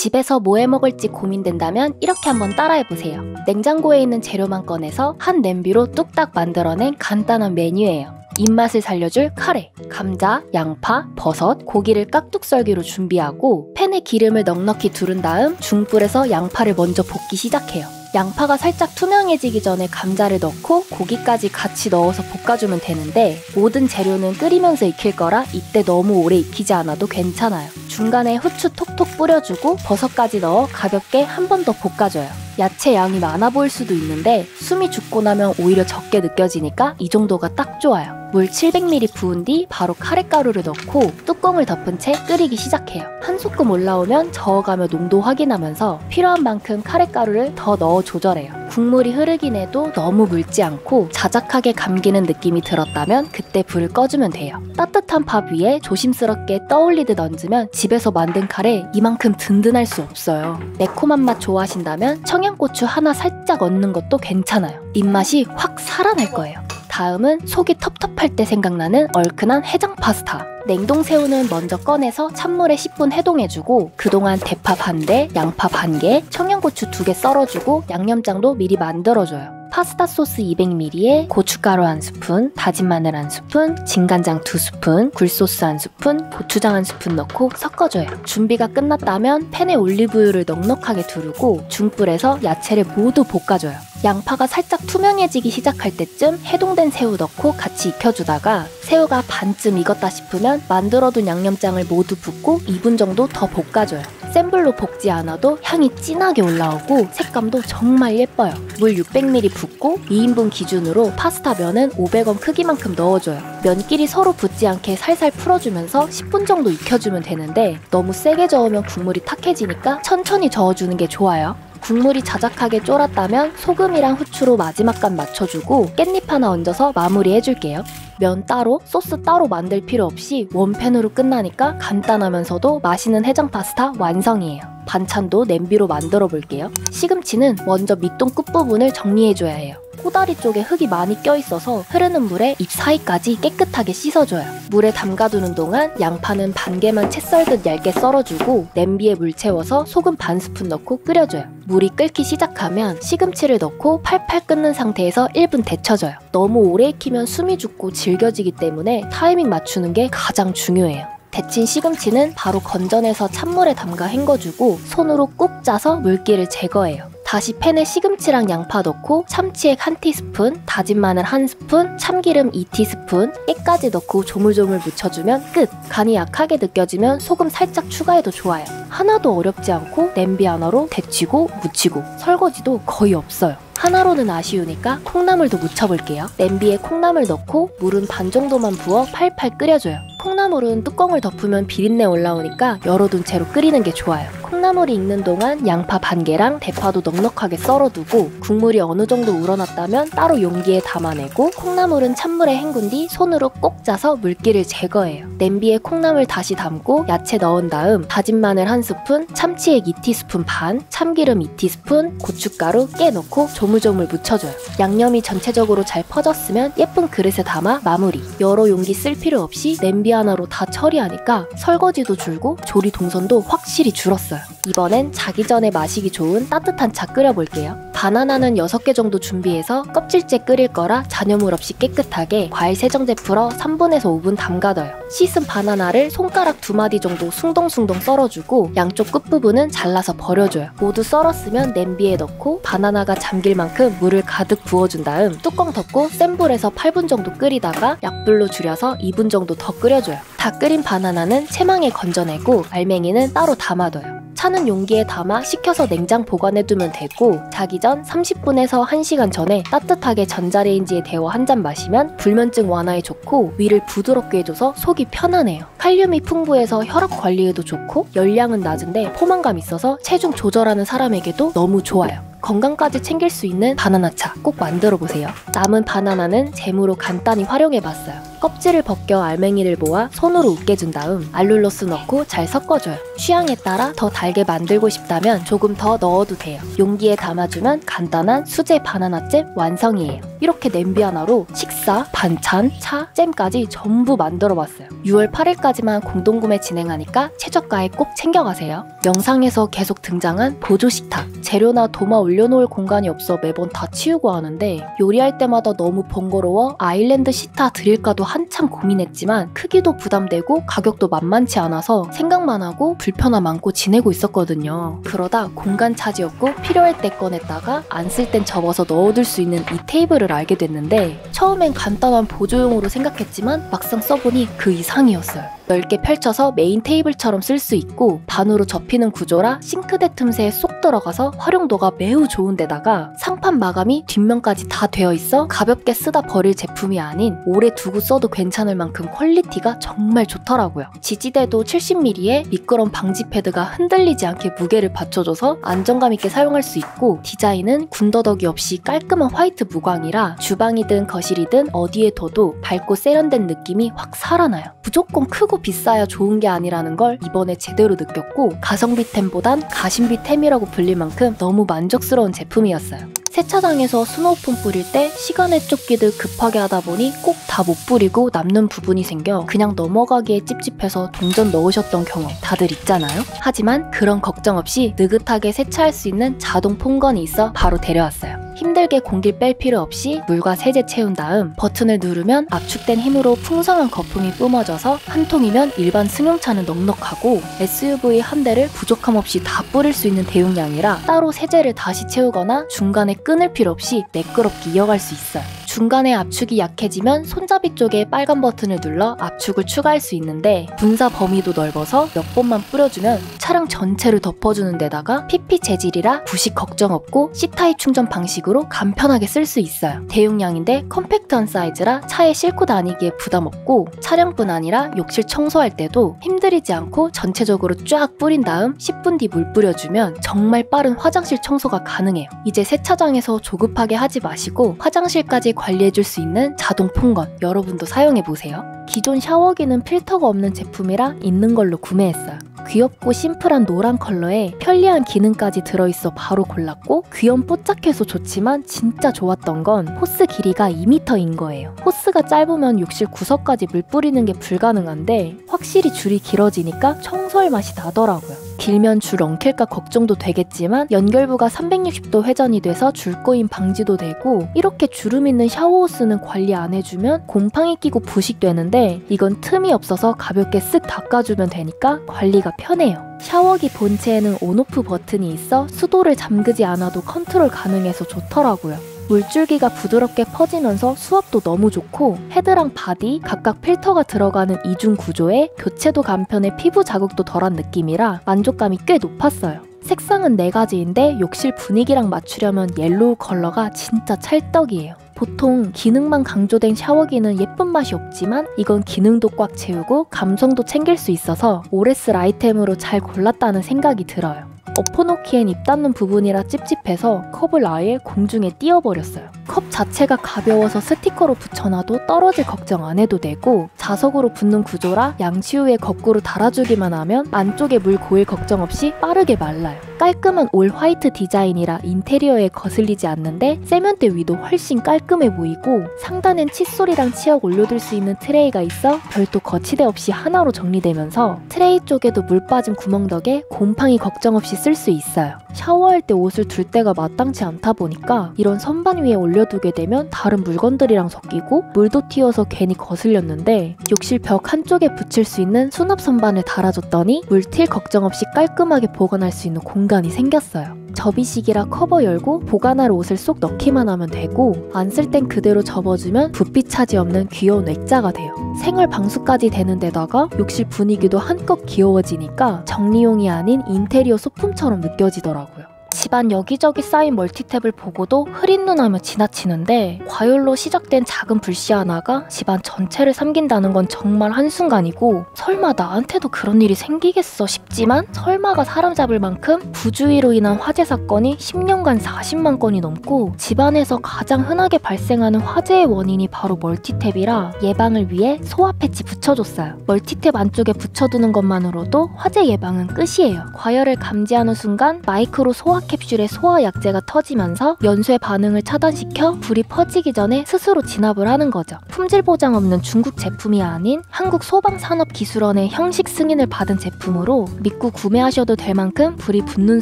집에서 뭐 해먹을지 고민된다면 이렇게 한번 따라해보세요. 냉장고에 있는 재료만 꺼내서 한 냄비로 뚝딱 만들어낸 간단한 메뉴예요. 입맛을 살려줄 카레, 감자, 양파, 버섯, 고기를 깍둑썰기로 준비하고 팬에 기름을 넉넉히 두른 다음 중불에서 양파를 먼저 볶기 시작해요. 양파가 살짝 투명해지기 전에 감자를 넣고 고기까지 같이 넣어서 볶아주면 되는데 모든 재료는 끓이면서 익힐 거라 이때 너무 오래 익히지 않아도 괜찮아요. 중간에 후추 톡톡 뿌려주고 버섯까지 넣어 가볍게 한 번 더 볶아줘요. 야채 양이 많아 보일 수도 있는데 숨이 죽고 나면 오히려 적게 느껴지니까 이 정도가 딱 좋아요. 물 700ml 부은 뒤 바로 카레가루를 넣고 뚜껑을 덮은 채 끓이기 시작해요. 한 소끔 올라오면 저어가며 농도 확인하면서 필요한 만큼 카레가루를 더 넣어 조절해요. 국물이 흐르긴 해도 너무 묽지 않고 자작하게 감기는 느낌이 들었다면 그때 불을 꺼주면 돼요. 따뜻한 밥 위에 조심스럽게 떠올리듯 얹으면 집에서 만든 카레 이만큼 든든할 수 없어요. 매콤한 맛 좋아하신다면 청양고추 하나 살짝 얹는 것도 괜찮아요. 입맛이 확 살아날 거예요. 다음은 속이 텁텁할 때 생각나는 얼큰한 해장 파스타. 냉동 새우는 먼저 꺼내서 찬물에 10분 해동해주고 그동안 대파 반대, 양파 반개, 청양고추 2개 썰어주고 양념장도 미리 만들어줘요. 파스타 소스 200ml에 고춧가루 1스푼, 다진 마늘 1스푼, 진간장 2스푼, 굴소스 1스푼, 고추장 1스푼 넣고 섞어줘요. 준비가 끝났다면 팬에 올리브유를 넉넉하게 두르고 중불에서 야채를 모두 볶아줘요. 양파가 살짝 투명해지기 시작할 때쯤 해동된 새우 넣고 같이 익혀주다가 새우가 반쯤 익었다 싶으면 만들어둔 양념장을 모두 붓고 2분 정도 더 볶아줘요. 센 불로 볶지 않아도 향이 진하게 올라오고 색감도 정말 예뻐요. 물 600ml 붓고 2인분 기준으로 파스타 면은 500원 크기만큼 넣어줘요. 면끼리 서로 붙지 않게 살살 풀어주면서 10분 정도 익혀주면 되는데 너무 세게 저으면 국물이 탁해지니까 천천히 저어주는 게 좋아요. 국물이 자작하게 쫄았다면 소금이랑 후추로 마지막 간 맞춰주고 깻잎 하나 얹어서 마무리해줄게요. 면 따로, 소스 따로 만들 필요 없이 원팬으로 끝나니까 간단하면서도 맛있는 해장 파스타 완성이에요. 반찬도 냄비로 만들어 볼게요. 시금치는 먼저 밑동 끝부분을 정리해줘야 해요. 꼬다리 쪽에 흙이 많이 껴있어서 흐르는 물에 잎 사이까지 깨끗하게 씻어줘요. 물에 담가두는 동안 양파는 반개만 채 썰듯 얇게 썰어주고 냄비에 물 채워서 소금 반 스푼 넣고 끓여줘요. 물이 끓기 시작하면 시금치를 넣고 팔팔 끓는 상태에서 1분 데쳐줘요. 너무 오래 익히면 숨이 죽고 질겨지기 때문에 타이밍 맞추는 게 가장 중요해요. 데친 시금치는 바로 건져내서 찬물에 담가 헹궈주고 손으로 꾹 짜서 물기를 제거해요. 다시 팬에 시금치랑 양파 넣고 참치액 1티스푼, 다진 마늘 1스푼, 참기름 2티스푼, 깨까지 넣고 조물조물 묻혀주면 끝! 간이 약하게 느껴지면 소금 살짝 추가해도 좋아요. 하나도 어렵지 않고 냄비 하나로 데치고 무치고 설거지도 거의 없어요. 하나로는 아쉬우니까 콩나물도 무쳐볼게요. 냄비에 콩나물 넣고 물은 반 정도만 부어 팔팔 끓여줘요. 콩나물은 뚜껑을 덮으면 비린내 올라오니까 열어둔 채로 끓이는 게 좋아요. 콩나물이 익는 동안 양파 반개랑 대파도 넉넉하게 썰어두고 국물이 어느 정도 우러났다면 따로 용기에 담아내고 콩나물은 찬물에 헹군 뒤 손으로 꼭 짜서 물기를 제거해요. 냄비에 콩나물 다시 담고 야채 넣은 다음 다진 마늘 1스푼, 참치액 2티스푼 반, 참기름 2티스푼, 고춧가루, 깨 넣고 조물조물 묻혀줘요. 양념이 전체적으로 잘 퍼졌으면 예쁜 그릇에 담아 마무리. 여러 용기 쓸 필요 없이 냄비 하나로 다 처리하니까 설거지도 줄고 조리 동선도 확실히 줄었어요. 이번엔 자기 전에 마시기 좋은 따뜻한 차 끓여볼게요. 바나나는 6개 정도 준비해서 껍질째 끓일 거라 잔여물 없이 깨끗하게 과일 세정제 풀어 3분에서 5분 담가둬요. 씻은 바나나를 손가락 2마디 정도 숭덩숭덩 썰어주고 양쪽 끝부분은 잘라서 버려줘요. 모두 썰었으면 냄비에 넣고 바나나가 잠길 만큼 물을 가득 부어준 다음 뚜껑 덮고 센 불에서 8분 정도 끓이다가 약불로 줄여서 2분 정도 더 끓여줘요. 다 끓인 바나나는 체망에 건져내고 알맹이는 따로 담아둬요. 차는 용기에 담아 식혀서 냉장 보관해두면 되고 자기 전 30분에서 1시간 전에 따뜻하게 전자레인지에 데워 한 잔 마시면 불면증 완화에 좋고 위를 부드럽게 해줘서 속이 편안해요. 칼륨이 풍부해서 혈압 관리에도 좋고 열량은 낮은데 포만감 있어서 체중 조절하는 사람에게도 너무 좋아요. 건강까지 챙길 수 있는 바나나차 꼭 만들어보세요. 남은 바나나는 잼으로 간단히 활용해봤어요. 껍질을 벗겨 알맹이를 모아 손으로 으깨준 다음 알룰로스 넣고 잘 섞어줘요. 취향에 따라 더 달게 만들고 싶다면 조금 더 넣어도 돼요. 용기에 담아주면 간단한 수제 바나나잼 완성이에요. 이렇게 냄비 하나로 식사, 반찬, 차, 잼까지 전부 만들어봤어요. 6월 8일까지만 공동구매 진행하니까 최저가에 꼭 챙겨가세요. 영상에서 계속 등장한 보조 식탁. 재료나 도마 올려놓을 공간이 없어 매번 다 치우고 하는데 요리할 때마다 너무 번거로워 아일랜드 시타 드릴까도 한참 고민했지만 크기도 부담되고 가격도 만만치 않아서 생각만 하고 불편함 안고 지내고 있었거든요. 그러다 공간 차지였고 필요할 때 꺼냈다가 안 쓸 땐 접어서 넣어둘 수 있는 이 테이블을 알게 됐는데 처음엔 간단한 보조용으로 생각했지만 막상 써보니 그 이상이었어요. 넓게 펼쳐서 메인 테이블처럼 쓸 수 있고 반으로 접히는 구조라 싱크대 틈새에 쏙 들어가서 활용도가 매우 좋은데다가 상판 마감이 뒷면까지 다 되어 있어 가볍게 쓰다 버릴 제품이 아닌 오래 두고 써도 괜찮을 만큼 퀄리티가 정말 좋더라고요. 지지대도 70mm에 미끄럼 방지 패드가 흔들리지 않게 무게를 받쳐줘서 안정감 있게 사용할 수 있고 디자인은 군더더기 없이 깔끔한 화이트 무광이라 주방이든 거실이든 어디에 둬도 밝고 세련된 느낌이 확 살아나요. 무조건 크고 비싸야 좋은 게 아니라는 걸 이번에 제대로 느꼈고 가성비템보단 가심비템이라고 불릴 만큼 너무 만족스러운 제품이었어요. 세차장에서 스노우폼 뿌릴 때 시간에 쫓기듯 급하게 하다 보니 꼭 다 못 뿌리고 남는 부분이 생겨 그냥 넘어가기에 찝찝해서 동전 넣으셨던 경험 다들 있잖아요? 하지만 그런 걱정 없이 느긋하게 세차할 수 있는 자동 폼건이 있어 바로 데려왔어요. 힘들게 공기를 뺄 필요 없이 물과 세제 채운 다음 버튼을 누르면 압축된 힘으로 풍성한 거품이 뿜어져서 한 통이면 일반 승용차는 넉넉하고 SUV 한 대를 부족함 없이 다 뿌릴 수 있는 대용량이라 따로 세제를 다시 채우거나 중간에 끊을 필요 없이 매끄럽게 이어갈 수 있어요. 중간에 압축이 약해지면 손잡이 쪽에 빨간 버튼을 눌러 압축을 추가할 수 있는데 분사 범위도 넓어서 몇 번만 뿌려주면 차량 전체를 덮어주는 데다가 PP 재질이라 부식 걱정 없고 C타입 충전 방식으로 간편하게 쓸 수 있어요. 대용량인데 컴팩트한 사이즈라 차에 싣고 다니기에 부담 없고 차량뿐 아니라 욕실 청소할 때도 힘들이지 않고 전체적으로 쫙 뿌린 다음 10분 뒤 물 뿌려주면 정말 빠른 화장실 청소가 가능해요. 이제 세차장에서 조급하게 하지 마시고 화장실까지 관리해줄 수 있는 자동 폰건 여러분도 사용해보세요. 기존 샤워기는 필터가 없는 제품이라 있는 걸로 구매했어요. 귀엽고 심플한 노란 컬러에 편리한 기능까지 들어있어 바로 골랐고 귀염 뽀짝해서 좋지만 진짜 좋았던 건 호스 길이가 2m인 거예요. 호스가 짧으면 욕실 구석까지 물 뿌리는 게 불가능한데 확실히 줄이 길어지니까 청소할 맛이 나더라고요. 길면 줄 엉킬까 걱정도 되겠지만 연결부가 360도 회전이 돼서 줄 꼬임 방지도 되고 이렇게 주름 있는 샤워호스는 관리 안 해주면 곰팡이 끼고 부식되는데 이건 틈이 없어서 가볍게 쓱 닦아주면 되니까 관리가 편해요. 샤워기 본체에는 온오프 버튼이 있어 수도를 잠그지 않아도 컨트롤 가능해서 좋더라고요. 물줄기가 부드럽게 퍼지면서 수압도 너무 좋고 헤드랑 바디 각각 필터가 들어가는 이중 구조에 교체도 간편해 피부 자극도 덜한 느낌이라 만족감이 꽤 높았어요. 색상은 4가지인데 욕실 분위기랑 맞추려면 옐로우 컬러가 진짜 찰떡이에요. 보통 기능만 강조된 샤워기는 예쁜 맛이 없지만 이건 기능도 꽉 채우고 감성도 챙길 수 있어서 오래 쓸 아이템으로 잘 골랐다는 생각이 들어요. 엎어놓기엔 입 닿는 부분이라 찝찝해서 컵을 아예 공중에 띄워버렸어요. 컵 자체가 가벼워서 스티커로 붙여놔도 떨어질 걱정 안 해도 되고 자석으로 붙는 구조라 양치 후에 거꾸로 달아주기만 하면 안쪽에 물 고일 걱정 없이 빠르게 말라요. 깔끔한 올 화이트 디자인이라 인테리어에 거슬리지 않는데 세면대 위도 훨씬 깔끔해 보이고 상단엔 칫솔이랑 치약 올려둘 수 있는 트레이가 있어 별도 거치대 없이 하나로 정리되면서 트레이 쪽에도 물 빠진 구멍 덕에 곰팡이 걱정 없이 쓸 수 있어요. 샤워할 때 옷을 둘 때가 마땅치 않다 보니까 이런 선반 위에 올려두게 되면 다른 물건들이랑 섞이고 물도 튀어서 괜히 거슬렸는데 욕실 벽 한쪽에 붙일 수 있는 수납 선반을 달아줬더니 물튈 걱정 없이 깔끔하게 보관할 수 있는 공간이 생겼어요. 접이식이라 커버 열고 보관할 옷을 쏙 넣기만 하면 되고 안 쓸 땐 그대로 접어주면 부피 차지 없는 귀여운 액자가 돼요. 생활 방수까지 되는 데다가 욕실 분위기도 한껏 귀여워지니까 정리용이 아닌 인테리어 소품처럼 느껴지더라고요. 집안 여기저기 쌓인 멀티탭을 보고도 흐린 눈하며 지나치는데 과열로 시작된 작은 불씨 하나가 집안 전체를 삼킨다는 건 정말 한순간이고 설마 나한테도 그런 일이 생기겠어 싶지만 설마가 사람 잡을 만큼 부주의로 인한 화재 사건이 10년간 40만 건이 넘고 집안에서 가장 흔하게 발생하는 화재의 원인이 바로 멀티탭이라 예방을 위해 소화 패치 붙여줬어요. 멀티탭 안쪽에 붙여두는 것만으로도 화재 예방은 끝이에요. 과열을 감지하는 순간 마이크로 소화 캡슐의 소화 약재가 터지면서 연쇄 반응을 차단시켜 불이 퍼지기 전에 스스로 진압을 하는 거죠. 품질 보장 없는 중국 제품이 아닌 한국 소방산업기술원의 형식 승인을 받은 제품으로 믿고 구매하셔도 될 만큼 불이 붙는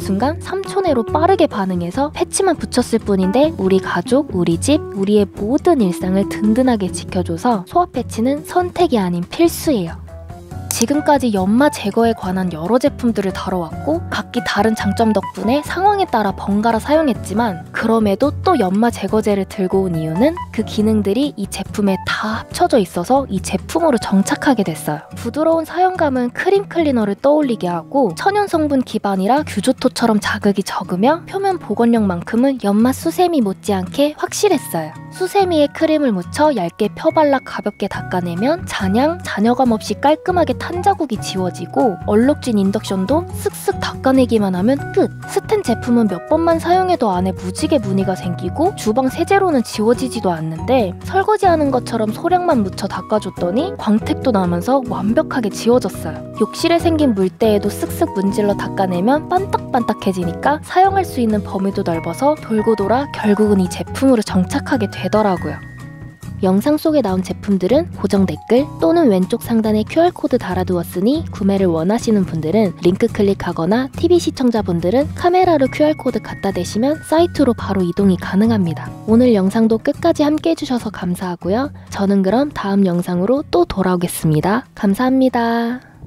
순간 3초 내로 빠르게 반응해서 패치만 붙였을 뿐인데 우리 가족, 우리 집, 우리의 모든 일상을 든든하게 지켜줘서 소화 패치는 선택이 아닌 필수예요. 지금까지 연마 제거에 관한 여러 제품들을 다뤄왔고 각기 다른 장점 덕분에 상황에 따라 번갈아 사용했지만 그럼에도 또 연마 제거제를 들고 온 이유는 그 기능들이 이 제품에 다 합쳐져 있어서 이 제품으로 정착하게 됐어요. 부드러운 사용감은 크림 클리너를 떠올리게 하고 천연 성분 기반이라 규조토처럼 자극이 적으며 표면 복원력만큼은 연마 수세미 못지않게 확실했어요. 수세미에 크림을 묻혀 얇게 펴발라 가볍게 닦아내면 잔향, 잔여감 없이 깔끔하게 탄 자국이 지워지고 얼룩진 인덕션도 쓱쓱 닦아내기만 하면 끝! 스텐 제품은 몇 번만 사용해도 안에 무지개 무늬가 생기고 주방 세제로는 지워지지도 않는데 설거지하는 것처럼 소량만 묻혀 닦아줬더니 광택도 나면서 완벽하게 지워졌어요. 욕실에 생긴 물때에도 쓱쓱 문질러 닦아내면 반딱반딱해지니까 사용할 수 있는 범위도 넓어서 돌고 돌아 결국은 이 제품으로 정착하게 되더라고요. 영상 속에 나온 제품들은 고정 댓글 또는 왼쪽 상단에 QR코드 달아두었으니 구매를 원하시는 분들은 링크 클릭하거나 TV 시청자분들은 카메라로 QR코드 갖다 대시면 사이트로 바로 이동이 가능합니다. 오늘 영상도 끝까지 함께 해주셔서 감사하고요. 저는 그럼 다음 영상으로 또 돌아오겠습니다. 감사합니다.